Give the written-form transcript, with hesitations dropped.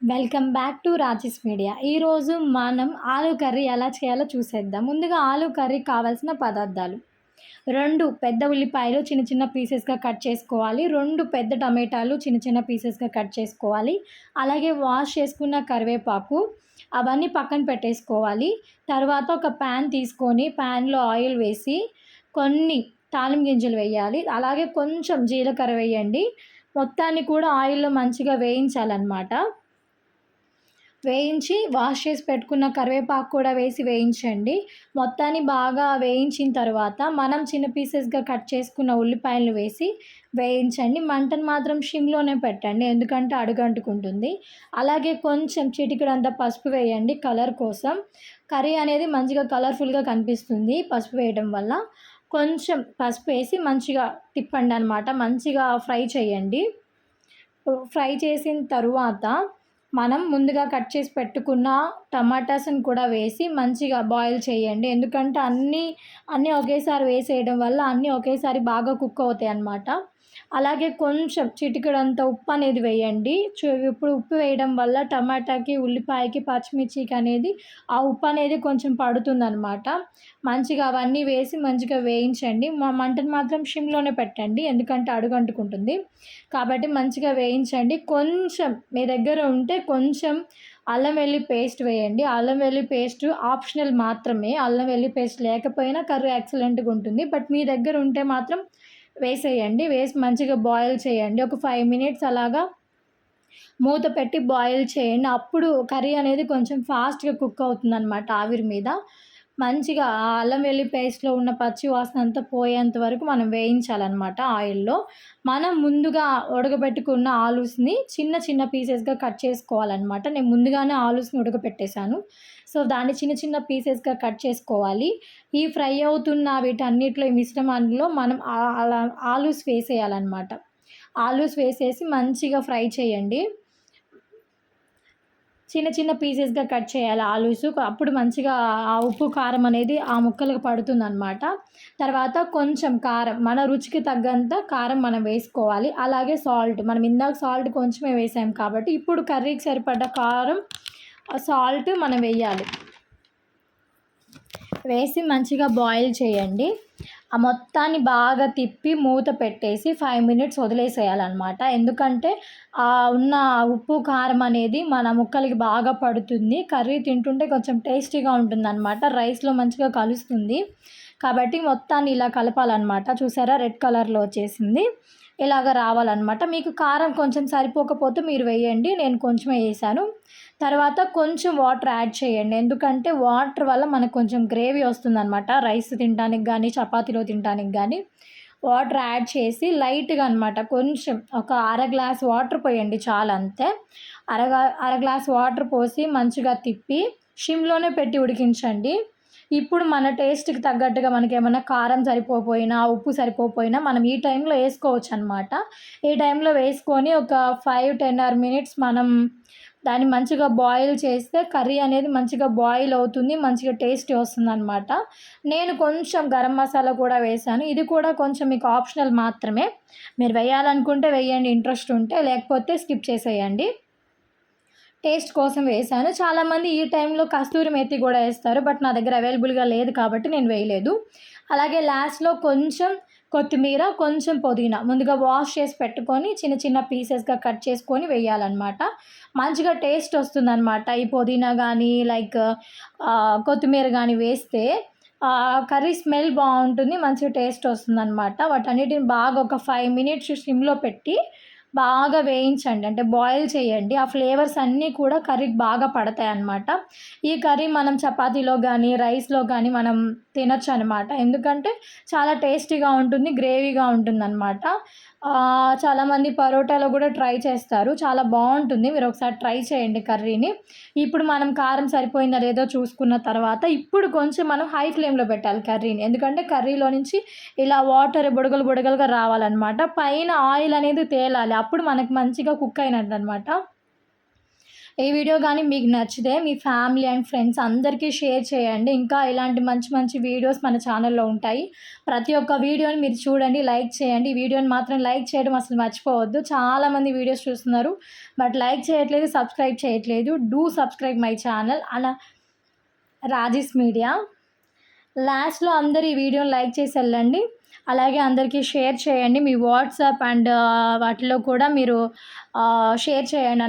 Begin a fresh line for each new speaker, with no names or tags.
Welcome back to Rajesh media. ఈరోజు మనం aloo curry ఎలా చేయాలో చూసేద్దాం. ముందుగా ఆలూ కర్రీకి కావాల్సిన పదార్థాలు: 2 పెద్ద ఉల్లిపాయలు చిన్న చిన్న పీసెస్‌గా కట్ చేసుకోవాలి. 2 పెద్ద టమాటాలు చిన్న చిన్న పీసెస్‌గా కట్ చేసుకోవాలి. అలాగే వాష్ చేసుకున్న కరివేపాకు, అవన్నీ పక్కన పెట్టేసుకోవాలి. తర్వాత ఒక ప్యాన్ తీసుకొని ప్యాన్‌లో ఆయిల్ వేసి కొన్ని తాలింపు గింజలు వేయాలి. అలాగే కొంచెం జీలకర్ర వేయండి. మొత్తాన్ని కూడా ఆయిల్‌లో మంచిగా వేయించాలన్నమాట. వేయించి వాష్ చేసి పెట్టుకున్న కరివేపాకు కూడా వేసి వేయించండి. మొత్తాన్ని బాగా వేయించిన తర్వాత మనం చిన్న పీసెస్‌గా కట్ చేసుకున్న ఉల్లిపాయలను వేసి వేయించండి. మంటను మాత్రం సిమ్‌లోనే పెట్టండి, ఎందుకంటే అడుగంటుకుంటుంది. అలాగే కొంచెం చిటికెడంత పసుపు వేయండి కలర్ కోసం. కర్రీ అనేది మంచిగా కలర్‌ఫుల్‌గా కనిపిస్తుంది పసుపు వేయడం వల్ల. కొంచెం పసుపు వేసి మంచిగా తిప్పండి అనమాట. మంచిగా ఫ్రై చేయండి. ఫ్రై చేసిన తరువాత మనం ముందుగా కట్ చేసి పెట్టుకున్న టమాటాస్‌ని కూడా వేసి మంచిగా బాయిల్ చేయండి. ఎందుకంటే అన్నీ ఒకేసారి వేసేయడం వల్ల అన్నీ ఒకేసారి బాగా కుక్ అవుతాయన్నమాట. అలాగే కొంచెం చిటికెడంత ఉప్పు అనేది వేయండి. ఇప్పుడు ఉప్పు వేయడం వల్ల టమాటాకి, ఉల్లిపాయకి, పచ్చిమిర్చికి అనేది ఆ ఉప్పు అనేది కొంచెం పడుతుందన్నమాట. మంచిగా అవన్నీ వేసి మంచిగా వేయించండి. మంటను మాత్రం సిమ్‌లోనే పెట్టండి, ఎందుకంటే అడుగంటుకుంటుంది. కాబట్టి మంచిగా వేయించండి. కొంచెం మీ దగ్గర ఉంటే కొంచెం అల్లం వెల్లుల్లి పేస్ట్ వేయండి. అల్లం వెల్లుల్లి పేస్ట్ ఆప్షనల్ మాత్రమే. అల్లం వెల్లుల్లి పేస్ట్ లేకపోయినా కర్రీ ఎక్సలెంట్‌గా ఉంటుంది. బట్ మీ దగ్గర ఉంటే మాత్రం వేసేయండి. వేసి మంచిగా బాయిల్ చేయండి. ఒక 5 మినిట్స్ అలాగా మూత పెట్టి బాయిల్ చేయండి. అప్పుడు కర్రీ అనేది కొంచెం ఫాస్ట్‌గా కుక్ అవుతుందన్నమాట ఆవిరి మీద. మంచిగా ఆ అల్లం వెల్లుల్లి పేస్ట్‌లో ఉన్న పచ్చి వాసన అంతా పోయేంత వరకు మనం వేయించాలన్నమాట ఆయిల్‌లో. మనం ముందుగా ఉడకబెట్టుకున్న ఆలూస్‌ని చిన్న చిన్న పీసెస్‌గా కట్ చేసుకోవాలన్నమాట. నేను ముందుగానే ఆలూస్‌ని ఉడకపెట్టేసాను. సో, దాన్ని చిన్న చిన్న పీసెస్‌గా కట్ చేసుకోవాలి. ఈ ఫ్రై అవుతున్న వీటన్నిటిలో ఈ మిశ్రమాల్లో మనం అలా ఆలూస్ వేసేయాలన్నమాట. ఆలూస్ వేసేసి మంచిగా ఫ్రై చేయండి. చిన్న చిన్న పీసెస్‌గా కట్ చేయాలి ఆలూసు. అప్పుడు మంచిగా ఆ ఉప్పు, కారం అనేది ఆ ముక్కలకు పడుతుందనమాట. తర్వాత కొంచెం కారం, మన రుచికి తగ్గంత కారం మనం వేసుకోవాలి. అలాగే సాల్ట్, మనం ఇందాక సాల్ట్ కొంచెమే వేసాం కాబట్టి ఇప్పుడు కర్రీకి సరిపడ్డ కారం, సాల్ట్ మనం వేయాలి. వేసి మంచిగా బాయిల్ చేయండి. ఆ మొత్తాన్ని బాగా తిప్పి మూత పెట్టేసి 5 మినిట్స్ వదిలేసేయాలన్నమాట. ఎందుకంటే ఉన్న ఉప్పు, కారం అనేది మన ముక్కలకి బాగా పడుతుంది. కర్రీ తింటుంటే కొంచెం టేస్టీగా ఉంటుందన్నమాట. రైస్‌లో మంచిగా కలుస్తుంది. కాబట్టి మొత్తాన్ని ఇలా కలపాలన్నమాట. చూసారా, రెడ్ కలర్‌లో వచ్చేసింది. ఇలాగ రావాలన్నమాట. మీకు కారం కొంచెం సరిపోకపోతే మీరు వేయండి. నేను కొంచెమే వేసాను. తర్వాత కొంచెం వాటర్ యాడ్ చేయండి. ఎందుకంటే వాటర్ వల్ల మనకు కొంచెం గ్రేవీ వస్తుందన్నమాట. రైస్ తినడానికి గానీ, చపాతీలో తినడానికి గానీ వాటర్ యాడ్ చేసి లైట్‌గా అనమాట, కొంచెం ఒక అర గ్లాస్ వాటర్ పోయండి చాలు, అంతే. అర గ్లాస్ వాటర్ పోసి మంచిగా తిప్పి సిమ్‌లోనే పెట్టి ఉడికించండి. ఇప్పుడు మన టేస్ట్‌కి తగ్గట్టుగా మనకేమన్నా కారం సరిపోకపోయినా, ఉప్పు సరిపోకపోయినా మనం ఈ టైంలో వేసుకోవచ్చనమాట. ఈ టైంలో వేసుకొని ఒక 5, 10 మినిట్స్ మనం దాన్ని మంచిగా బాయిల్ చేస్తే కర్రీ అనేది మంచిగా బాయిల్ అవుతుంది. మంచిగా టేస్టీ వస్తుందనమాట. నేను కొంచెం గరం మసాలా కూడా వేశాను. ఇది కూడా కొంచెం మీకు ఆప్షనల్ మాత్రమే. మీరు వేయాలనుకుంటే వేయండి ఇంట్రెస్ట్ ఉంటే, లేకపోతే స్కిప్ చేసేయండి. టేస్ట్ కోసం వేశాను. చాలామంది ఈ టైంలో కస్తూరి మేతి కూడా వేస్తారు. బట్ నా దగ్గర అవైలబుల్‌గా లేదు కాబట్టి నేను వేయలేదు. అలాగే లాస్ట్‌లో కొంచెం కొత్తిమీర, కొంచెం పుదీనా ముందుగా వాష్ చేసి పెట్టుకొని చిన్న చిన్న పీసెస్‌గా కట్ చేసుకొని వేయాలన్నమాట. మంచిగా టేస్ట్ వస్తుందన్నమాట. ఈ పుదీనా గానీ కొత్తిమీర గానీ వేస్తే కర్రీ స్మెల్ బావుంటుంది. మంచిగా టేస్ట్ వస్తుందన్నమాట. వాటన్నిటిని బాగా ఒక 5 మినిట్స్ సిమ్‌లో పెట్టి బాగా వేయించండి. అంటే బాయిల్ చేయండి. ఆ ఫ్లేవర్స్ అన్నీ కూడా కర్రీకి బాగా పడతాయన్నమాట. ఈ కర్రీ మనం చపాతీలో గానీ, రైస్‌లో గానీ మనం తినొచ్చనమాట. ఎందుకంటే చాలా టేస్టీగా ఉంటుంది, గ్రేవీగా ఉంటుందన్నమాట. చాలామంది పరోటాలో గూడా ట్రై చేస్తారు. చాలా బావుంటుంది. మీరొకసారి ట్రై చేయండి కర్రీని. ఇప్పుడు మనం కారం సరిపోయిందా లేదో చూసుకున్న తర్వాత ఇప్పుడు కొంచెం మనం హై ఫ్లేమ్‌లో పెట్టాలి కర్రీని. ఎందుకంటే కర్రీలో నుంచి ఇలా వాటర్ బుడగలు బుడగలుగా రావాలన్నమాట. పైన ఆయిల్ అనేది తేలాలి. అప్పుడు మనకు మంచిగా కుక్ అయినట్టనమాట. ఈ వీడియో కానీ మీకు నచ్చితే మీ ఫ్యామిలీ అండ్ ఫ్రెండ్స్ అందరికీ షేర్ చేయండి. ఇంకా ఇలాంటి మంచి మంచి వీడియోస్ మన ఛానల్లో ఉంటాయి. ప్రతి ఒక్క వీడియోని మీరు చూడండి, లైక్ చేయండి. ఈ వీడియోని మాత్రం లైక్ చేయడం అసలు మర్చిపోవద్దు. చాలామంది వీడియోస్ చూస్తున్నారు బట్ లైక్ చేయట్లేదు, సబ్స్క్రైబ్ చేయట్లేదు. Do subscribe my channel Raji's media. లాస్ట్లో అందరు ఈ వీడియోని లైక్ చేసి వెళ్ళండి. అలాగే అందరికీ షేర్ చేయండి. మీ వాట్సాప్ అండ్ వాటిలో కూడా మీరు షేర్ చేయండి.